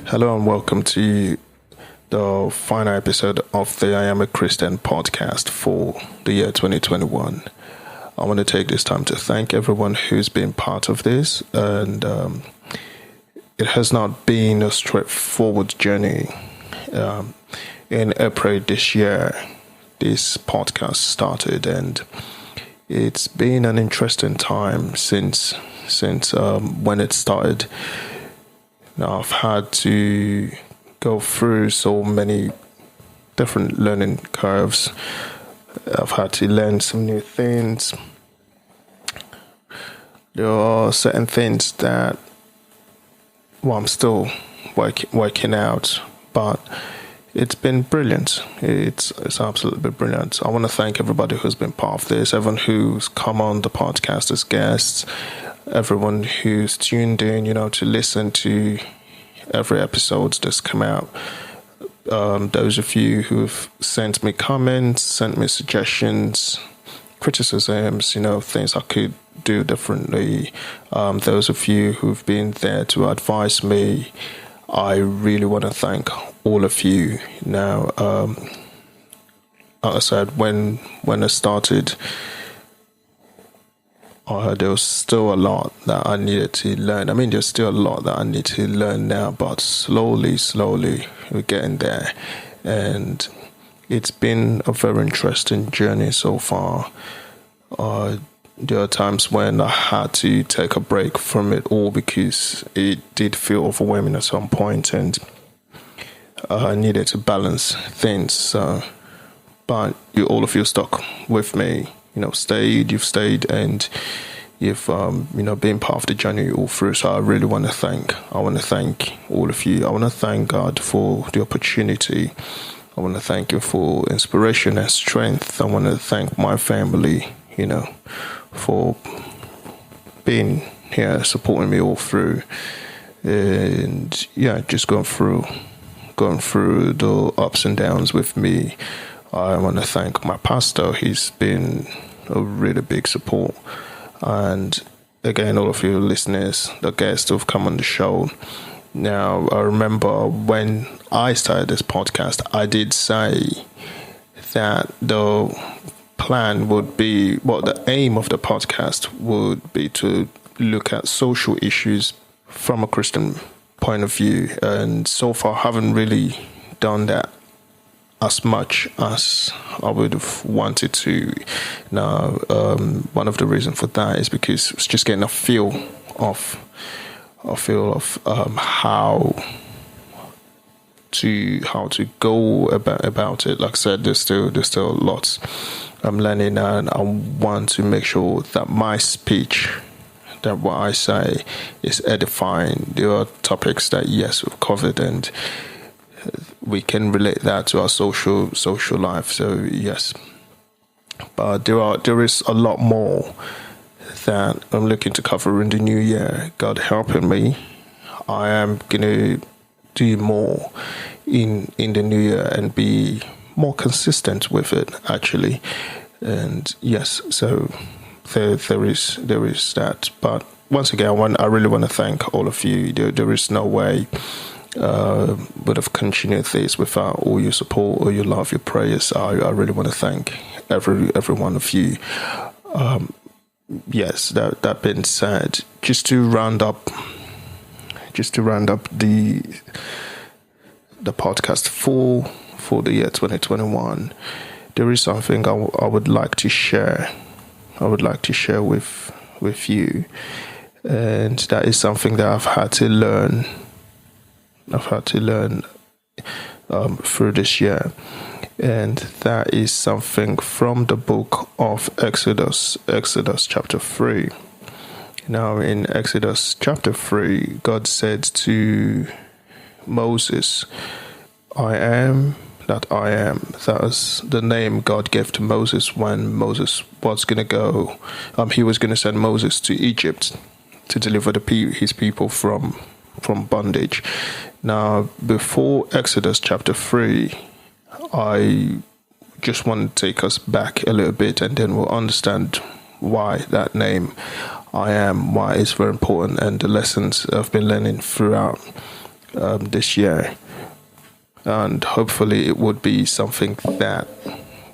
Hello and welcome to the final episode of the I Am a Christian podcast for the year 2021. I want to take this time to thank everyone who's been part of this, and it has not been a straightforward journey. In April this year, this podcast started, and it's been an interesting time since when it started. Now, I've had to go through so many different learning curves. I've had to learn some new things. There are certain things that, I'm still working out, but it's been brilliant. It's absolutely brilliant. I want to thank everybody who's been part of this, everyone who's come on the podcast as guests, everyone who's tuned in, to listen to every episode that's come out. Those of you who've sent me comments, sent me suggestions, criticisms, things I could do differently. Those of you who've been there to advise me, I really want to thank all of you. Now, like I said, when I started, there was still a lot that I needed to learn. There's still a lot that I need to learn now, but slowly, we're getting there. And it's been a very interesting journey so far. There are times when I had to take a break from it all because it did feel overwhelming at some point, and I needed to balance things. But all of you stuck with me. You've stayed, and you've, been part of the journey all through. So I really want to thank all of you. I want to thank God for the opportunity. I want to thank you for inspiration and strength. I want to thank my family, for being here, supporting me all through. And just going through the ups and downs with me. I want to thank my pastor. He's been a really big support. And again, all of you listeners, the guests who've come on the show. Now, I remember when I started this podcast, I did say that the plan would be, the aim of the podcast would be to look at social issues from a Christian point of view. And so far, I haven't really done that as much as I would have wanted to. Now, one of the reasons for that is because it's just getting a feel of how to go about it. Like I said, there's still lots I'm learning, and I want to make sure that my speech, that what I say, is edifying. There are topics that we've covered, and we can relate that to our social life. So yes, but there is a lot more that I'm looking to cover in the new year. God helping me, I am gonna do more in the new year and be more consistent with it, actually. And yes, so there is that. But once again, I really want to thank all of you. There is no way would have continued this without all your support, all your love, your prayers. I really want to thank every one of you. Yes, that being said, just to round up the podcast for the year 2021, there is something I would like to share. I would like to share with you, and that is something that I've had to learn through this year, and that is something from the book of Exodus chapter 3. Now, in Exodus chapter 3, God said to Moses, I am that I am. That was the name God gave to Moses when Moses was going to go. He was going to send Moses to Egypt to deliver his people from bondage. Now, before Exodus chapter 3, I just want to take us back a little bit, and then we'll understand why that name, I am, why it's very important, and the lessons I've been learning throughout this year. And hopefully it would be something that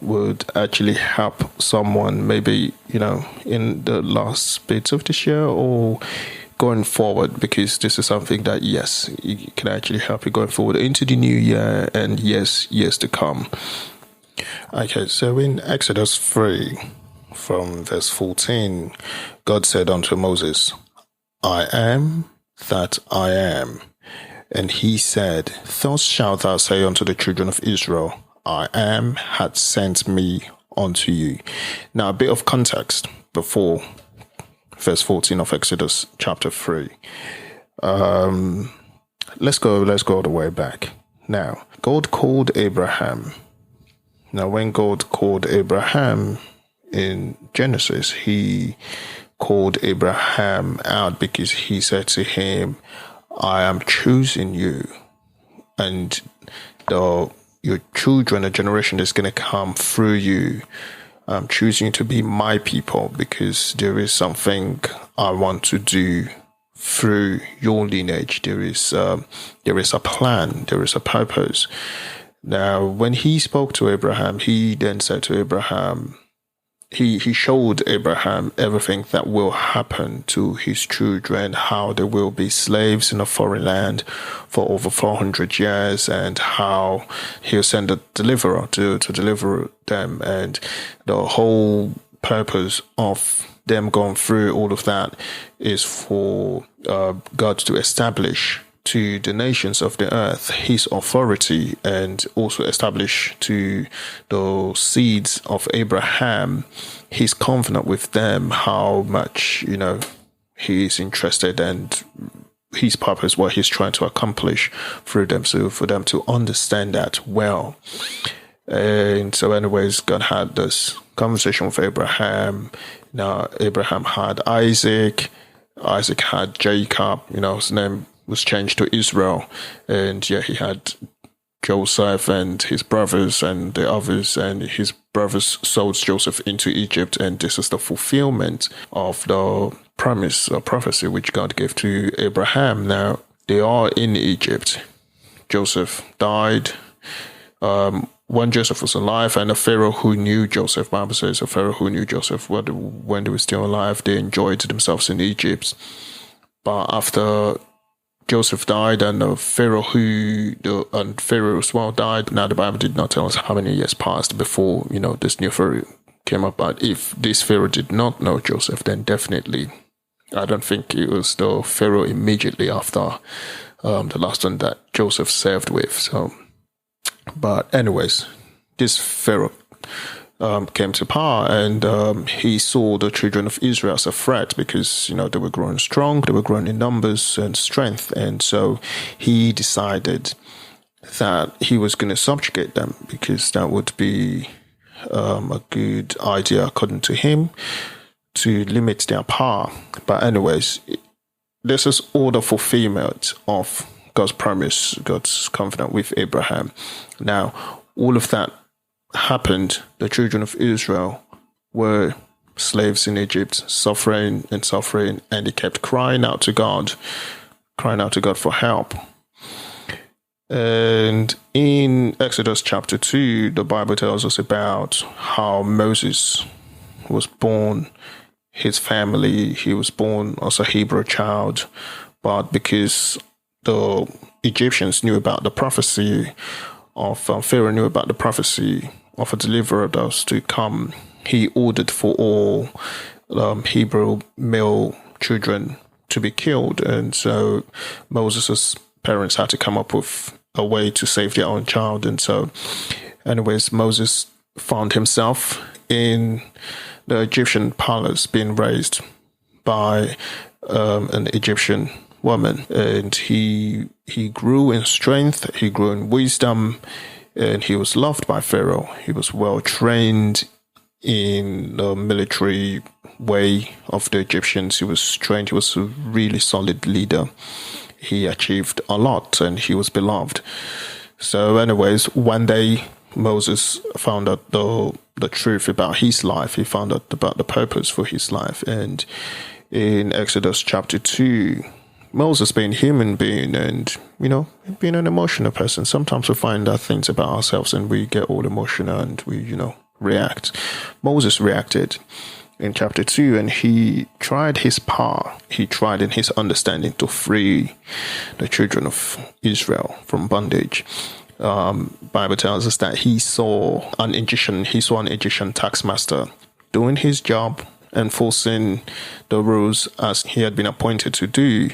would actually help someone, maybe, in the last bits of this year or going forward, because this is something that, yes, it can actually help you going forward into the new year and, yes, years to come. Okay, so in Exodus 3, from verse 14, God said unto Moses, I am that I am. And he said, Thus shalt thou say unto the children of Israel, I am hath sent me unto you. Now, a bit of context before verse 14 of Exodus chapter 3. Let's go all the way back. Now, God called Abraham. Now, when God called Abraham in Genesis, he called Abraham out because he said to him, I am choosing you, and your children, a generation is going to come through you. I'm choosing you to be my people because there is something I want to do through your lineage. There is a plan, there is a purpose. Now, when he spoke to Abraham, he then said to Abraham, he showed Abraham everything that will happen to his children, how they will be slaves in a foreign land for over 400 years, and how he'll send a deliverer to deliver them. And the whole purpose of them going through all of that is for God to establish to the nations of the earth his authority, and also establish to the seeds of Abraham his covenant with them, how much he is interested and his purpose, what he's trying to accomplish through them, so for them to understand that well. And so anyways, God had this conversation with Abraham. Now Abraham had Isaac had Jacob, his name was changed to Israel, and he had Joseph and his brothers and the others, and his brothers sold Joseph into Egypt, and this is the fulfillment of the promise or prophecy which God gave to Abraham. Now they are in Egypt. Joseph died when Joseph was alive, and a Pharaoh who knew Joseph, Bible says a Pharaoh who knew Joseph, when they were still alive, they enjoyed themselves in Egypt. But after Joseph died, and Pharaoh as well died. Now the Bible did not tell us how many years passed before this new Pharaoh came up. But if this Pharaoh did not know Joseph, then definitely, I don't think it was the Pharaoh immediately after the last one that Joseph served with. So, but anyways, this Pharaoh came to power, and he saw the children of Israel as a threat because they were growing strong, they were growing in numbers and strength, and so he decided that he was going to subjugate them because that would be a good idea according to him, to limit their power. But anyways, this is all the fulfillment of God's promise, God's covenant with Abraham. Now, all of that happened. The children of Israel were slaves in Egypt, suffering, and they kept crying out to God for help. And in Exodus chapter 2, the Bible tells us about how Moses was born, his family, he was born as a Hebrew child, but because the Egyptians knew about the prophecy of Pharaoh, knew about the prophecy of a deliverer that was to come, he ordered for all Hebrew male children to be killed. And so Moses' parents had to come up with a way to save their own child. And so anyways, Moses found himself in the Egyptian palace being raised by an Egyptian woman, and he grew in strength, he grew in wisdom, and he was loved by Pharaoh. He was well trained in the military way of the Egyptians. He was trained, he was a really solid leader. He achieved a lot and he was beloved. So anyways, one day Moses found out the truth about his life. He found out about the purpose for his life. And in Exodus chapter 2, Moses being a human being and, being an emotional person, sometimes we find out things about ourselves and we get all emotional and we, react. Moses reacted in chapter 2 and he tried his power. He tried in his understanding to free the children of Israel from bondage. Bible tells us that he saw an Egyptian tax master doing his job, enforcing the rules as he had been appointed to do,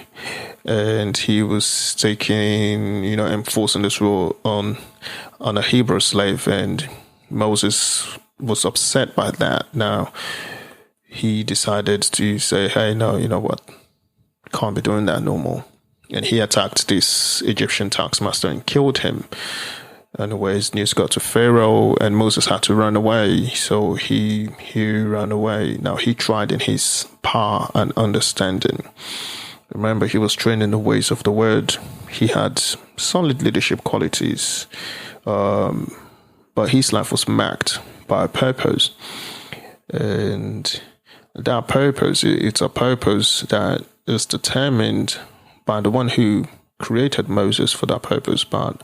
and he was enforcing this rule on a Hebrew slave, and Moses was upset by that. Now he decided to say, hey, no, you know what, can't be doing that no more. And he attacked this Egyptian tax master and killed him. Anyways, news got to Pharaoh and Moses had to run away. So he ran away. Now he tried in his power and understanding. Remember, he was trained in the ways of the word. He had solid leadership qualities. But his life was marked by a purpose. And that purpose, it's a purpose that is determined by the one who created Moses for that purpose. But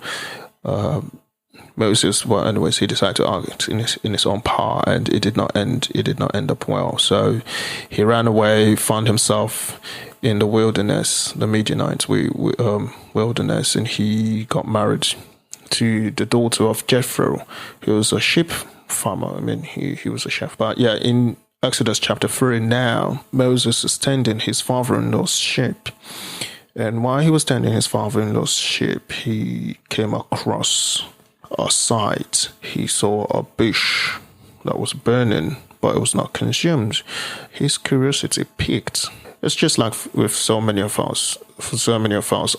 Moses, anyways, he decided to act in his own power, and it did not end up well. So he ran away, found himself in the wilderness, the Midianites wilderness, and he got married to the daughter of Jethro, who was a sheep farmer. I mean, he was a chef. But yeah, in Exodus chapter 3 now, Moses is tending his father-in-law's sheep. And while he was tending his father-in-law's sheep, he came across a sight. He saw a bush that was burning, but it was not consumed. His curiosity piqued. It's just like with so many of us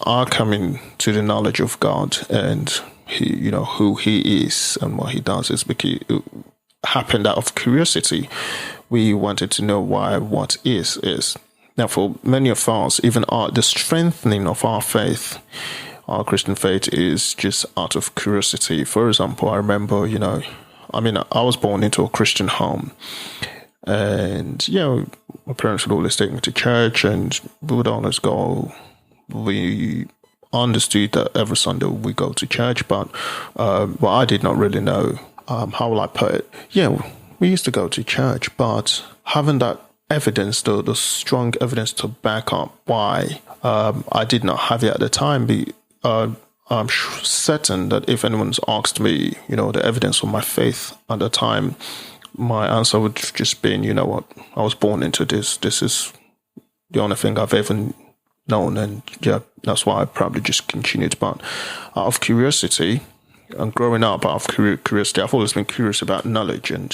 are coming to the knowledge of God and who he is and what he does is because it happened out of curiosity. We wanted to know why what is. Now, for many of us, even the strengthening of our faith, our Christian faith, is just out of curiosity. For example, I remember, I was born into a Christian home. And, my parents would always take me to church and we would always go. We understood that every Sunday we go to church, but I did not really know, how will I put it? Yeah, we used to go to church, but having that evidence, the strong evidence to back up why I did not have it at the time. I'm certain that if anyone's asked me, the evidence of my faith at the time, my answer would just be, you know what, I was born into this. This is the only thing I've ever known, and yeah, that's why I probably just continued. But out of curiosity, and growing up out of curiosity, I've always been curious about knowledge and,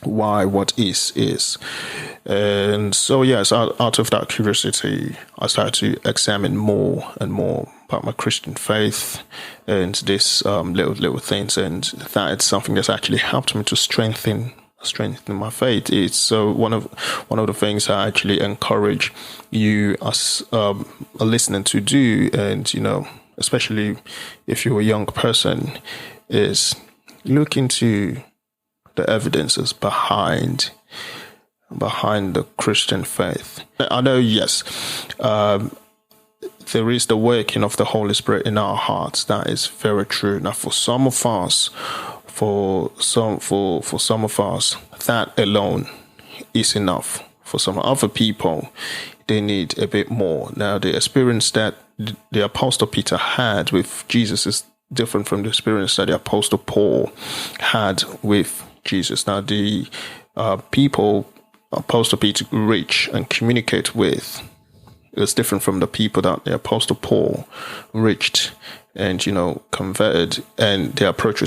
why what is. And so, yes, out of that curiosity, I started to examine more and more about my Christian faith and this little things, and that it's something that's actually helped me to strengthen my faith. It's so one of the things I actually encourage you as listening to do, and especially if you're a young person, is look into the evidences behind the Christian faith. I know, yes, there is the working of the Holy Spirit in our hearts. That is very true. Now, for some of us, that alone is enough. For some other people, they need a bit more. Now, the experience that the Apostle Peter had with Jesus is different from the experience that the Apostle Paul had with Jesus. Now, the people Apostle Peter reach and communicate with is different from the people that the Apostle Paul reached and converted, and their approach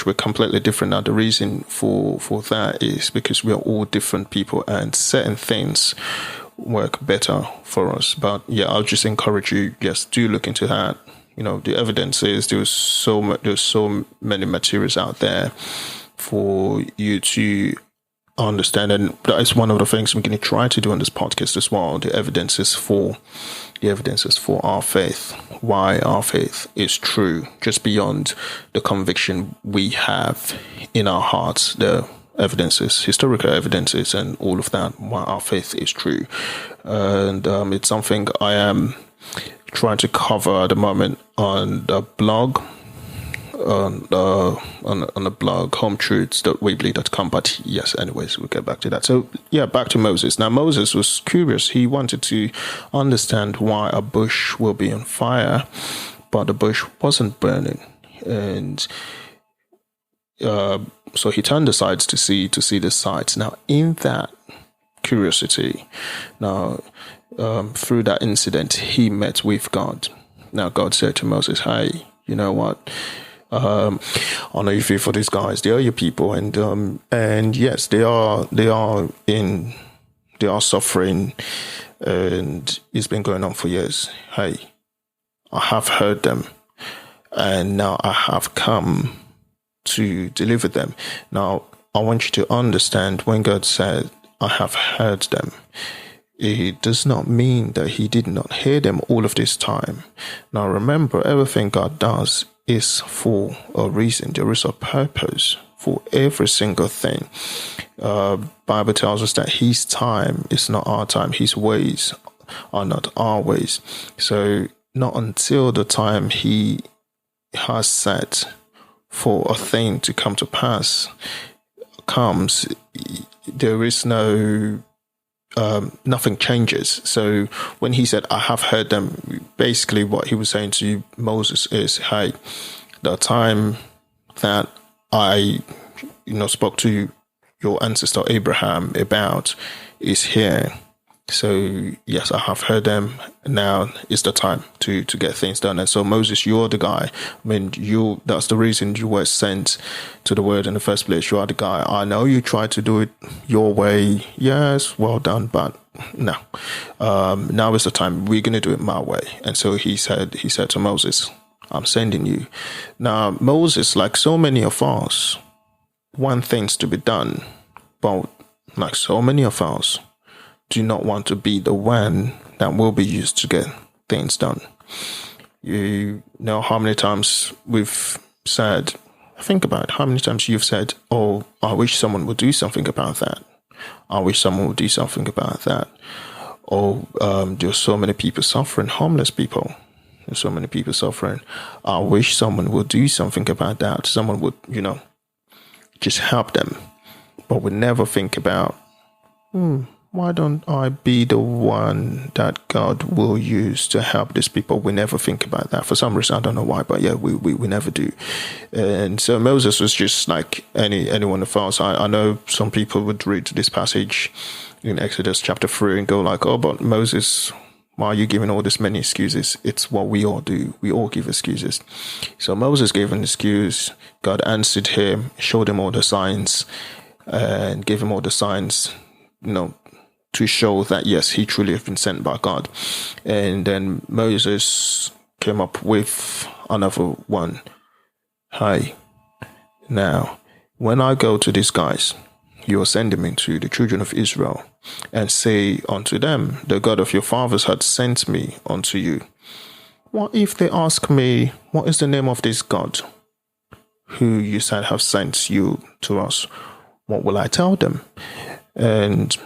were completely different. Now, the reason for that is because we are all different people, and certain things work better for us. But yeah, I'll just encourage you, yes, do look into that. The evidence is there's so many materials out there for you to understand, and that is one of the things I'm going to try to do on this podcast as well. The evidence is for our faith, why our faith is true, just beyond the conviction we have in our hearts, the evidences, historical evidences, and all of that, why our faith is true. And it's something I am trying to cover at the moment on the blog, on the blog hometruths.weebly.com. But yes, anyways, we'll get back to that. So yeah, back to Moses. Now Moses was curious. He wanted to understand why a bush will be on fire, but the bush wasn't burning. And so he turned aside to see the sights. Now in that curiosity, through that incident, he met with God. Now God said to Moses, "Hey, you know what? I know you feel for these guys. They are your people, and yes, they are suffering, and it's been going on for years. Hey, I have heard them, and now I have come to deliver them. Now, I want you to understand, when God said, I have heard them, it does not mean that he did not hear them all of this time. Now, remember, everything God does is for a reason. There is a purpose for every single thing. Bible tells us that his time is not our time. His ways are not our ways. So not until the time he has set for a thing to come to pass comes, there is no nothing changes. So when he said, I have heard them, basically what he was saying to Moses is, hey, the time that I spoke to your ancestor Abraham about is here. So yes, I have heard them. Now is the time to get things done. And so Moses, you're the guy. I mean, that's the reason you were sent to the world in the first place. You are the guy. I know you tried to do it your way. Yes, well done, but no. Now is the time. We're going to do it my way. And so he said to Moses, I'm sending you. Now, Moses, like so many of us, want things to be done, but like so many of us, do not want to be the one that will be used to get things done. You know how many times we've said, think about how many times you've said, oh, I wish someone would do something about that. I wish someone would do something about that. Or there's so many people suffering, homeless people. There's so many people suffering. I wish someone would do something about that. Someone would, just help them. But we never think about, why don't I be the one that God will use to help these people? We never think about that. For some reason, I don't know why, but yeah, we never do. And so Moses was just like any one of us. I know some people would read this passage in Exodus chapter 3 and go like, oh, but Moses, why are you giving all this many excuses? It's what we all do. We all give excuses. So Moses gave an excuse. God answered him, showed him all the signs, and gave him all the signs, to show that, yes, he truly has been sent by God. And then Moses came up with another one. Hey, now, when I go to these guys, you are sending me to the children of Israel, and say unto them, the God of your fathers had sent me unto you. What if they ask me, what is the name of this God who you said have sent you to us? What will I tell them? And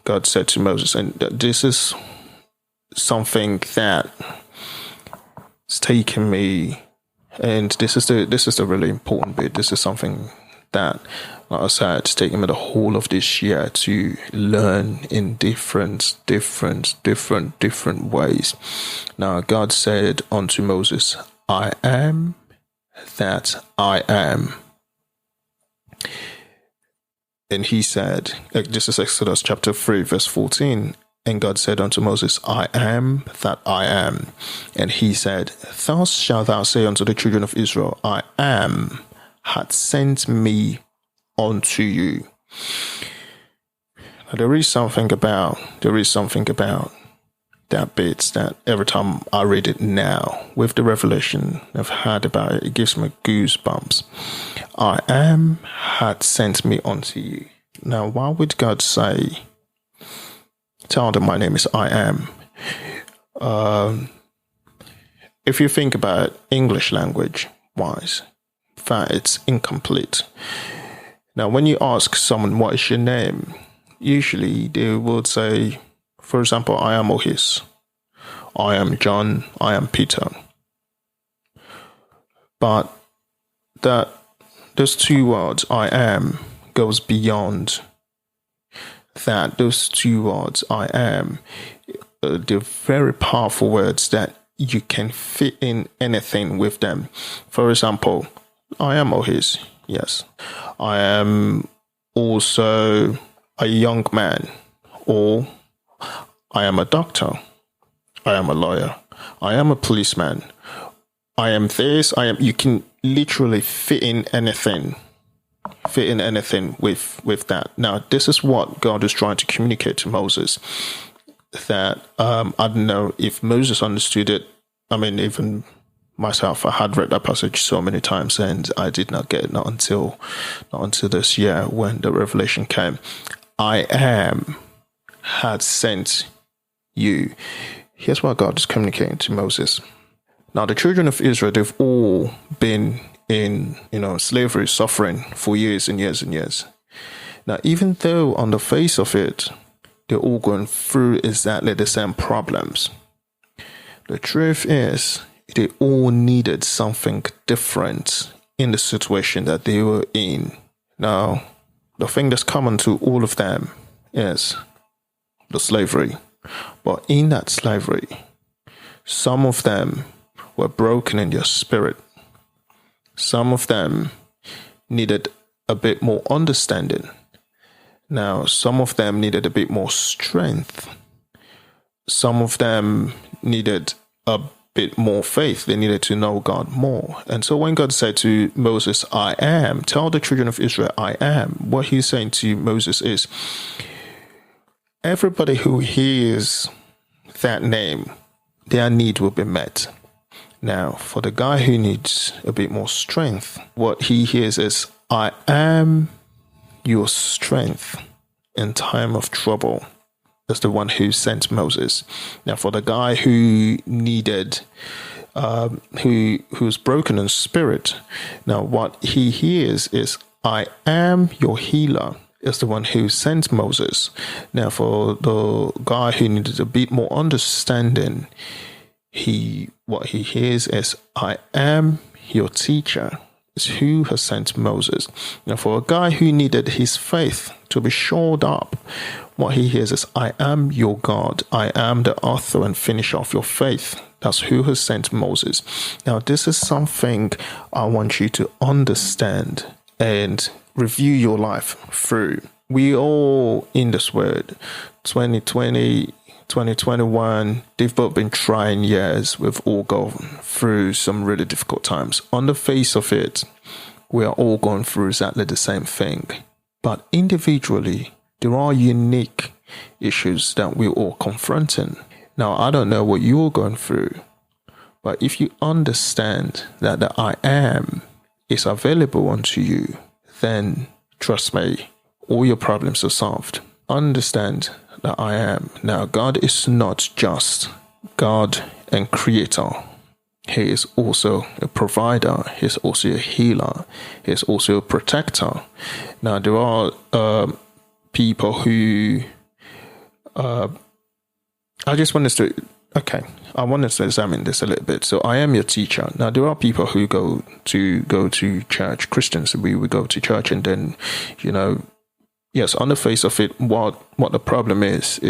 God said to Moses, and this is something that has taken me, and this is the really important bit. This is something that, like I said, it's taken me the whole of this year to learn in different ways. Now, God said unto Moses, I am that I am. And he said, this is Exodus chapter 3, verse 14. And God said unto Moses, I am that I am. And he said, thus shalt thou say unto the children of Israel, I am hath sent me unto you. Now, there is something about that bit that every time I read it now, with the revelation I've had about it, it gives me goosebumps. I am had sent me unto you. Now, why would God say, tell them my name is I am? If you think about English language wise, that it's incomplete. Now, when you ask someone, what is your name? Usually they would say, for example, I am Ohis, I am John, I am Peter. But that those two words, I am, goes beyond that. Those two words, I am, they're very powerful words that you can fit in anything with them. For example, I am Ohis. Yes. I am also a young man, or I am a doctor. I am a lawyer. I am a policeman. I am this. You can literally fit in anything with that. Now, this is what God is trying to communicate to Moses. That I don't know if Moses understood it. I mean, even myself, I had read that passage so many times, and I did not get it not until this year when the revelation came. I am had sent you. Here's what God is communicating to Moses. Now, the children of Israel, they've all been in, slavery, suffering for years and years and years. Now, even though on the face of it, they're all going through exactly the same problems, the truth is they all needed something different in the situation that they were in. Now, the thing that's common to all of them is the slavery. But in that slavery, some of them were broken in their spirit. Some of them needed a bit more understanding. Now, some of them needed a bit more strength. Some of them needed a bit more faith. They needed to know God more. And so when God said to Moses, I am, tell the children of Israel, I am, what he's saying to Moses is, everybody who hears that name, their need will be met. Now, for the guy who needs a bit more strength, what he hears is, I am your strength in time of trouble. That's the one who sent Moses. Now, for the guy who needed, who's broken in spirit, now what he hears is, I am your healer. Is the one who sent Moses. Now, for the guy who needed a bit more understanding, what he hears is, I am your teacher. Is who has sent Moses. Now, for a guy who needed his faith to be shored up, what he hears is, I am your God. I am the author and finisher of your faith. That's who has sent Moses. Now, this is something I want you to understand and review your life through. We all in this world, 2020, 2021, they've both been trying years. We've all gone through some really difficult times. On the face of it, we are all going through exactly the same thing. But individually, there are unique issues that we're all confronting. Now, I don't know what you're going through, but if you understand that the I am is available unto you, then trust me, all your problems are solved. Understand that I am. Now, God is not just God and creator. He is also a provider. He is also a healer. He is also a protector. Now, there are people who I want us to examine this a little bit. So I am your teacher. Now, there are people who go to church, Christians, we would go to church, and then, yes, on the face of it, what the problem is,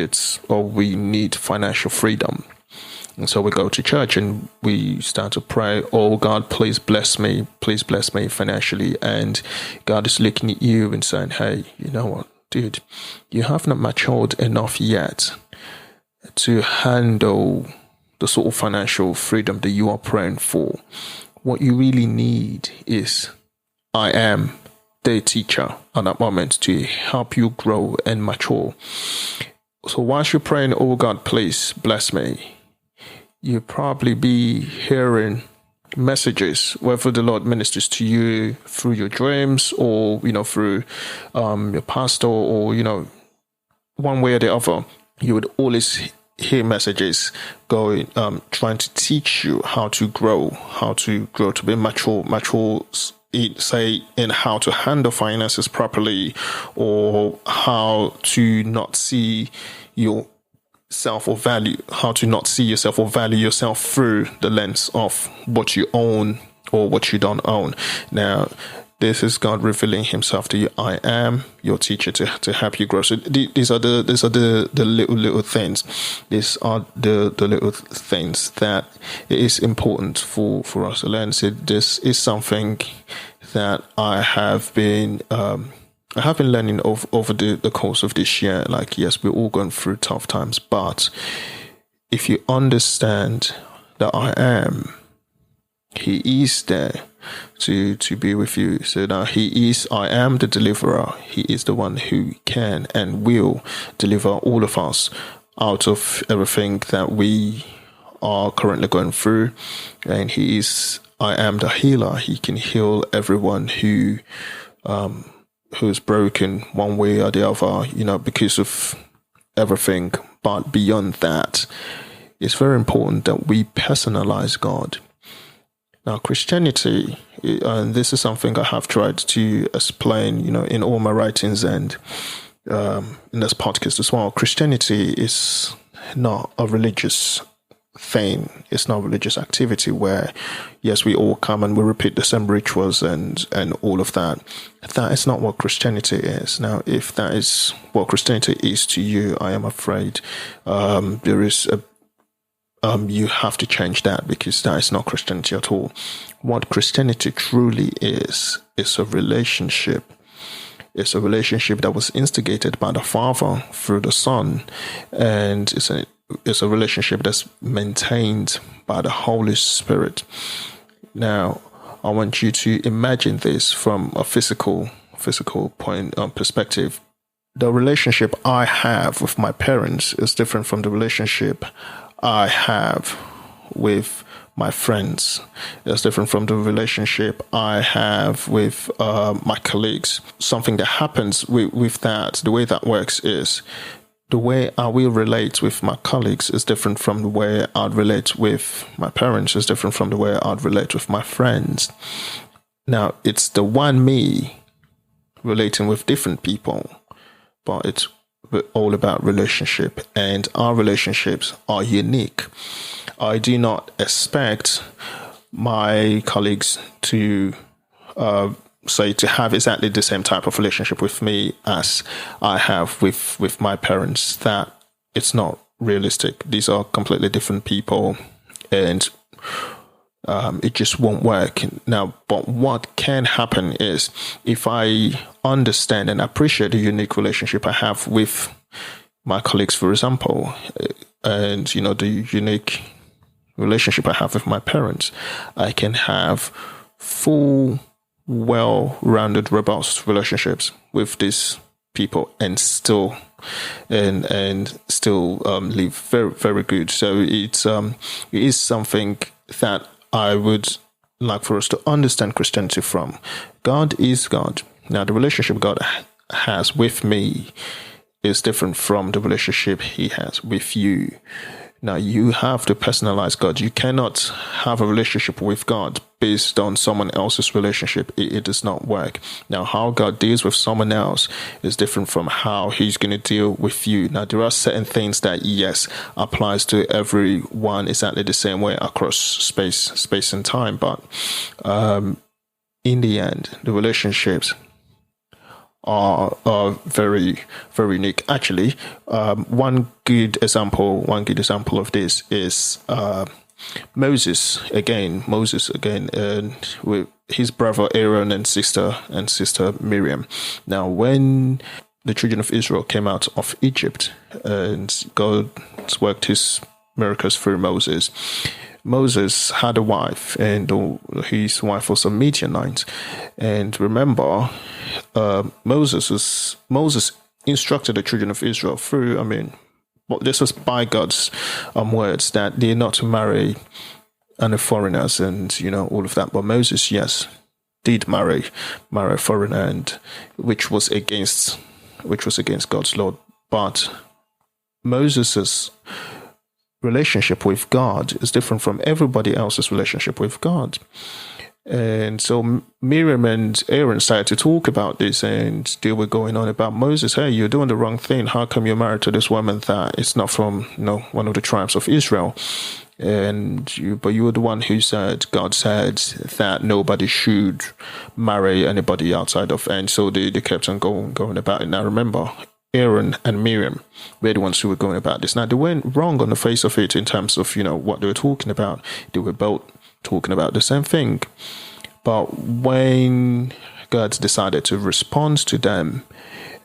we need financial freedom. And so we go to church and we start to pray, oh God, please bless me financially. And God is looking at you and saying, hey, you know what, dude, you have not matured enough yet to handle the sort of financial freedom that you are praying for. What you really need is, I am the teacher at that moment to help you grow and mature. So whilst you're praying, oh God, please bless me, you'll probably be hearing messages, whether the Lord ministers to you through your dreams or, through your pastor or, one way or the other. You would always hear messages going, trying to teach you how to grow to be mature say in how to handle finances properly, or how to not see yourself or value, how to not see yourself or value yourself through the lens of what you own or what you don't own. Now, this is God revealing Himself to you. I am your teacher to help you grow. So these are the little things. These are the little things that it is important for us to learn. So this is something that I have been learning over the course of this year. Like, yes, we're all going through tough times, but if you understand that I am, He is there to be with you. So now I am the deliverer. He is the one who can and will deliver all of us out of everything that we are currently going through. And I am the healer. He can heal everyone who's broken one way or the other, because of everything. But beyond that, it's very important that we personalize God. Now, Christianity, and this is something I have tried to explain, in all my writings and in this podcast as well. Christianity is not a religious thing. It's not a religious activity where, yes, we all come and we repeat the same rituals and all of that. That is not what Christianity is. Now, if that is what Christianity is to you, I am afraid there is you have to change that, because that is not Christianity at all. What Christianity truly is a relationship. It's a relationship that was instigated by the Father through the Son, and it's a relationship that's maintained by the Holy Spirit. Now, I want you to imagine this from a physical point perspective. The relationship I have with my parents is different from the relationship I have with my friends. It's different from the relationship I have with my colleagues. Something that happens with that, the way that works is the way I will relate with my colleagues is different from the way I'd relate with my parents, is different from the way I'd relate with my friends. Now, it's the one me relating with different people, but it's all about relationship, and our relationships are unique. I do not expect my colleagues to to have exactly the same type of relationship with me as I have with my parents. That it's not realistic. These are completely different people, and it just won't work. Now, but what can happen is, if I understand and appreciate the unique relationship I have with my colleagues, for example, and the unique relationship I have with my parents, I can have full, well-rounded, robust relationships with these people and still live very, very good. So it is something that I would like for us to understand Christianity from. God is God. Now, the relationship God has with me is different from the relationship He has with you. Now, you have to personalize God. You cannot have a relationship with God based on someone else's relationship. It does not work. Now, how God deals with someone else is different from how He's going to deal with you. Now, there are certain things that, yes, applies to everyone exactly the same way across space and time. But in the end, the relationships are very, very unique. Actually, one good example of this is Moses again, and with his brother Aaron and sister Miriam. Now, when the children of Israel came out of Egypt, and God worked His miracles through Moses. Moses had a wife, and his wife was a Midianite. And remember, Moses instructed the children of Israel through, but this was by God's words, that they're not to marry any foreigners and all of that. But Moses, yes, did marry a foreigner, and which was against God's law. But Moses's relationship with God is different from everybody else's relationship with God. And so Miriam and Aaron started to talk about this, and they were going on about Moses. Hey, you're doing the wrong thing. How come you're married to this woman that is not from, one of the tribes of Israel? But you were the one who said, God said that nobody should marry anybody outside of, and so they kept on going about it. Now remember, Aaron and Miriam were the ones who were going about this. Now they weren't wrong on the face of it in terms of, what they were talking about. They were both talking about the same thing. But when God decided to respond to them,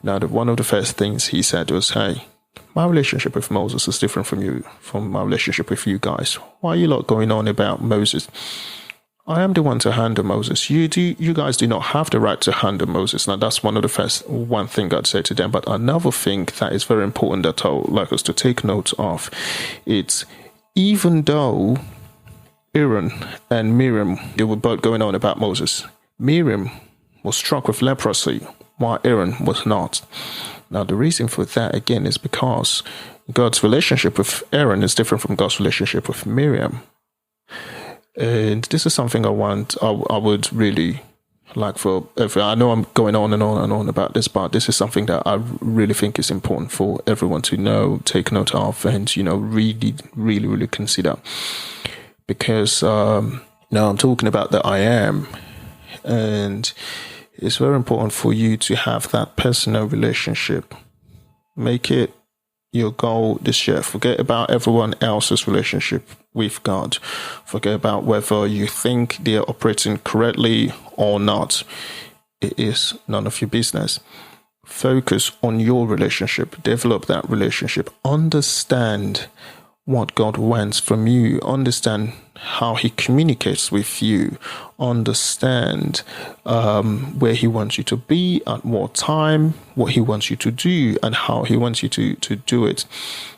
now one of the first things he said was, hey, my relationship with Moses is different from my relationship with you guys. Why are you lot going on about Moses? I am the one to handle Moses. You guys do not have the right to handle Moses. Now that's one thing God said to them. But another thing that is very important that I would like us to take note of, it's even though Aaron and Miriam, they were both going on about Moses, Miriam was struck with leprosy while Aaron was not. Now, the reason for that, again, is because God's relationship with Aaron is different from God's relationship with Miriam. And this is something I would really like I know I'm going on and on and on about this, but this is something that I really think is important for everyone to know, take note of, and, really, really, really consider. Because now I'm talking about the I am, and it's very important for you to have that personal relationship. Make it your goal this year. Forget about everyone else's relationship with God. Forget about whether you think they're operating correctly or not. It is none of your business. Focus on your relationship. Develop that relationship. Understand what God wants from you. Understand how he communicates with you. Understand where he wants you to be, at what time, what he wants you to do, and how he wants you to do it.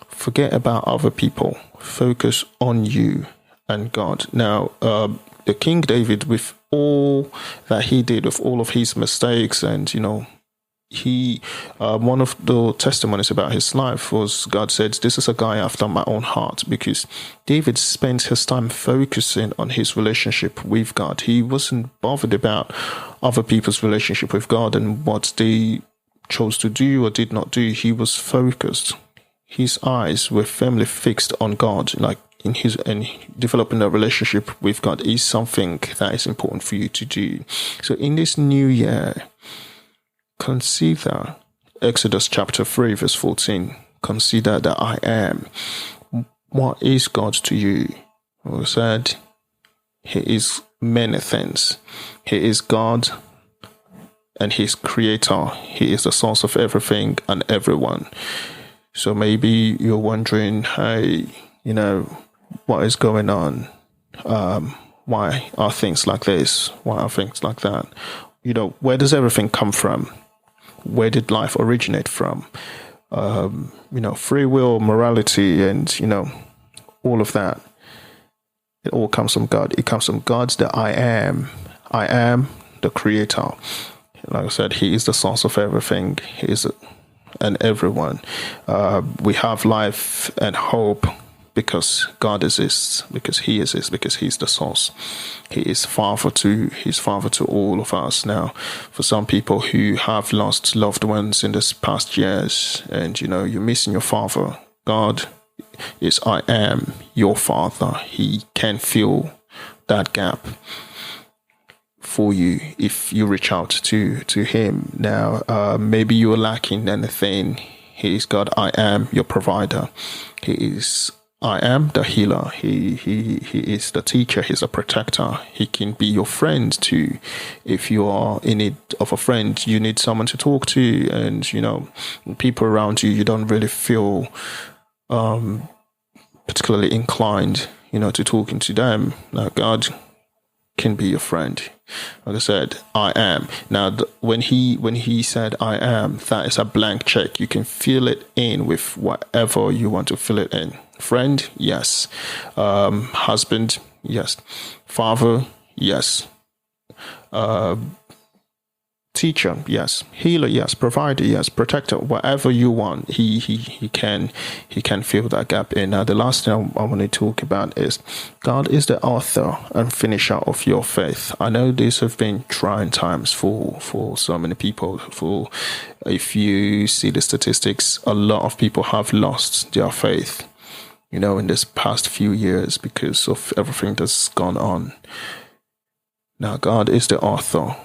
Forget about other people. Focus on you and God. Now, the King David, with all that he did, with all of his mistakes, and he one of the testimonies about his life was, God said, this is a guy after my own heart, because David spent his time focusing on his relationship with God. He wasn't bothered about other people's relationship with God and what they chose to do or did not do. He was focused. His eyes were firmly fixed on God. And developing a relationship with God is something that is important for you to do. So in this new year, consider Exodus chapter 3, verse 14. Consider that I am. What is God to you? We said he is many things. He is God and he's creator. He is the source of everything and everyone. So maybe you're wondering, hey, what is going on? Why are things like this? Why are things like that? Where does everything come from? Where did life originate from? Free will, morality, and, all of that. It all comes from God. It comes from God's the I am. I am the creator. Like I said, he is the source of everything. He is and everyone. We have life and hope because God exists, because he exists, because he's the source. He's father to all of us. Now, for some people who have lost loved ones in this past years, and you're missing your father, God is I am your father. He can fill that gap for you if you reach out to him. Now, maybe you're lacking anything. He is God. I am your provider. He is I am the healer. He is the teacher. He's a protector. He can be your friend too. If you are in need of a friend, you need someone to talk to, and people around you, you don't really feel particularly inclined, to talking to them. Now, God can be your friend. Like I said, I am. Now, when he said I am, that is a blank check. You can fill it in with whatever you want to fill it in. Friend, yes. Husband, yes. Father, yes. teacher, yes. Healer, yes. Provider, yes. Protector, whatever you want, he can fill that gap in. Now, the last thing I want to talk about is God is the author and finisher of your faith. I know these have been trying times for so many people. If you see the statistics, a lot of people have lost their faith, in this past few years because of everything that's gone on. Now, God is the author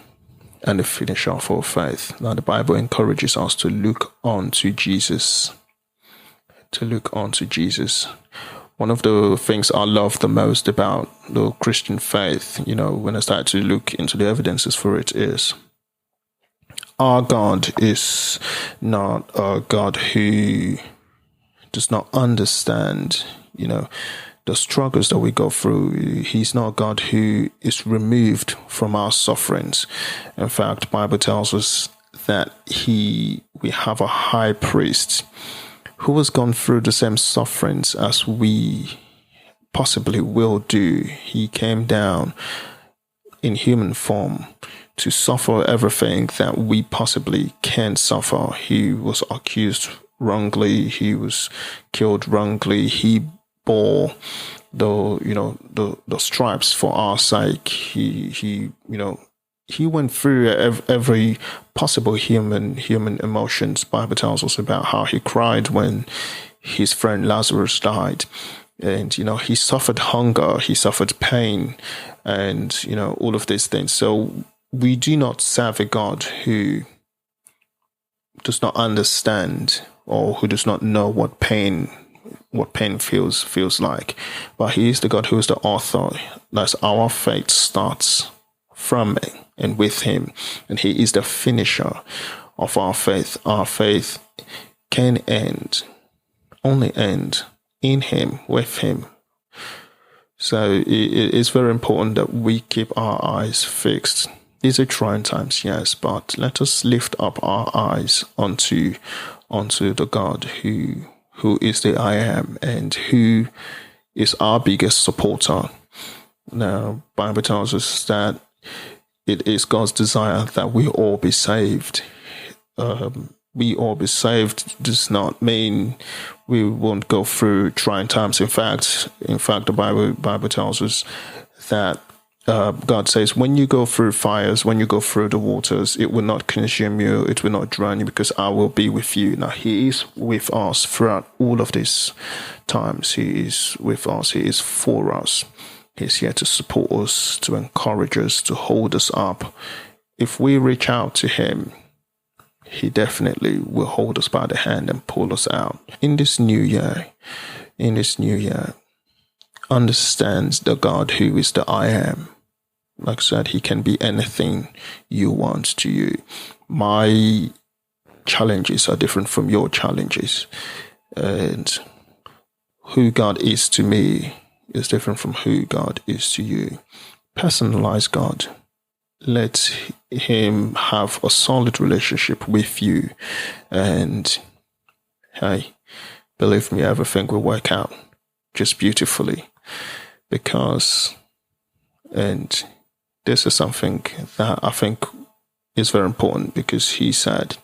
and the finisher of our faith. Now, the Bible encourages us to look on to Jesus. To look on to Jesus. One of the things I love the most about the Christian faith, when I started to look into the evidences for it, is our God is not a God who does not understand, the struggles that we go through. He's not a God who is removed from our sufferings. In fact, the Bible tells us that we have a high priest who has gone through the same sufferings as we possibly will do. He came down in human form to suffer everything that we possibly can suffer. He was accused wrongly. He was killed wrongly. He bore the stripes for our sake. He went through every possible human emotions. Bible tells us about how he cried when his friend Lazarus died, and he suffered hunger, he suffered pain, and all of these things. So we do not serve a God who does not understand or who does not know what pain feels like. But he is the God who is the author. That's our faith starts from and with him. And he is the finisher of our faith. Our faith can only end in him, with him. So it's very important that we keep our eyes fixed. These are trying times, yes, but let us lift up our eyes onto the God who is the I am and who is our biggest supporter. Now, Bible tells us that it is God's desire that we all be saved. We all be saved does not mean we won't go through trying times. In fact, the Bible tells us that God says, when you go through fires, when you go through the waters, it will not consume you, it will not drown you, because I will be with you. Now, he is with us throughout all of these times. He is with us. He is for us. He's here to support us, to encourage us, to hold us up. If we reach out to him, he definitely will hold us by the hand and pull us out. In this new year, understand the God who is the I am. Like I said, he can be anything you want to you. My challenges are different from your challenges. And who God is to me is different from who God is to you. Personalize God. Let him have a solid relationship with you. And hey, believe me, everything will work out just beautifully. And this is something that I think is very important, because he said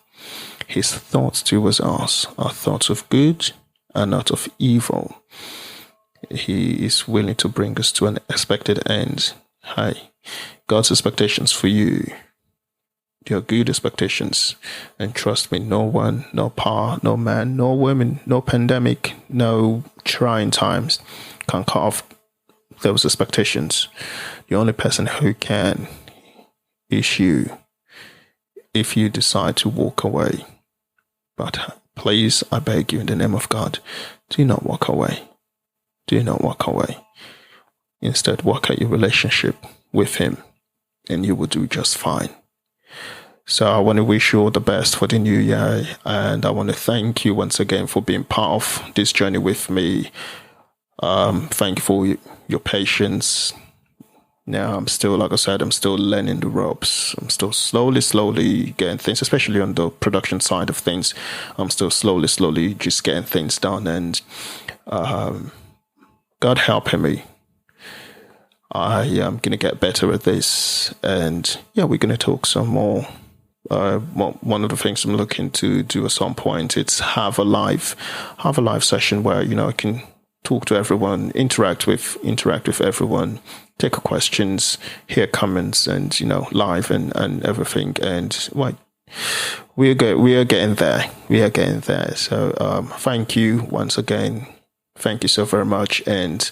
his thoughts towards us are thoughts of good and not of evil. He is willing to bring us to an expected end. Hey, God's expectations for you, they are good expectations. And trust me, no one, no power, no man, no woman, no pandemic, no trying times can cut off those expectations. The only person who can is you, if you decide to walk away. But please, I beg you in the name of God, do not walk away. Do not walk away. Instead, work out your relationship with him, and you will do just fine. So I want to wish you all the best for the new year, and I want to thank you once again for being part of this journey with me. Thank you for your patience. Now, I'm still learning the ropes. I'm still slowly getting things, especially on the production side of things. I'm still slowly just getting things done, and God helping me. I am going to get better at this, and yeah, we're going to talk some more one of the things I'm looking to do at some point, it's have a live session where, I can talk to everyone, interact with everyone, take questions, hear comments, and live and everything. And we are getting there. We are getting there. So thank you once again. Thank you so very much. And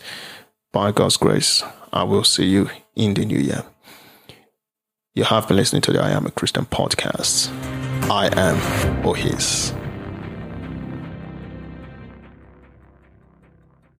by God's grace, I will see you in the new year. You have been listening to the I Am a Christian podcast. I am Ohis.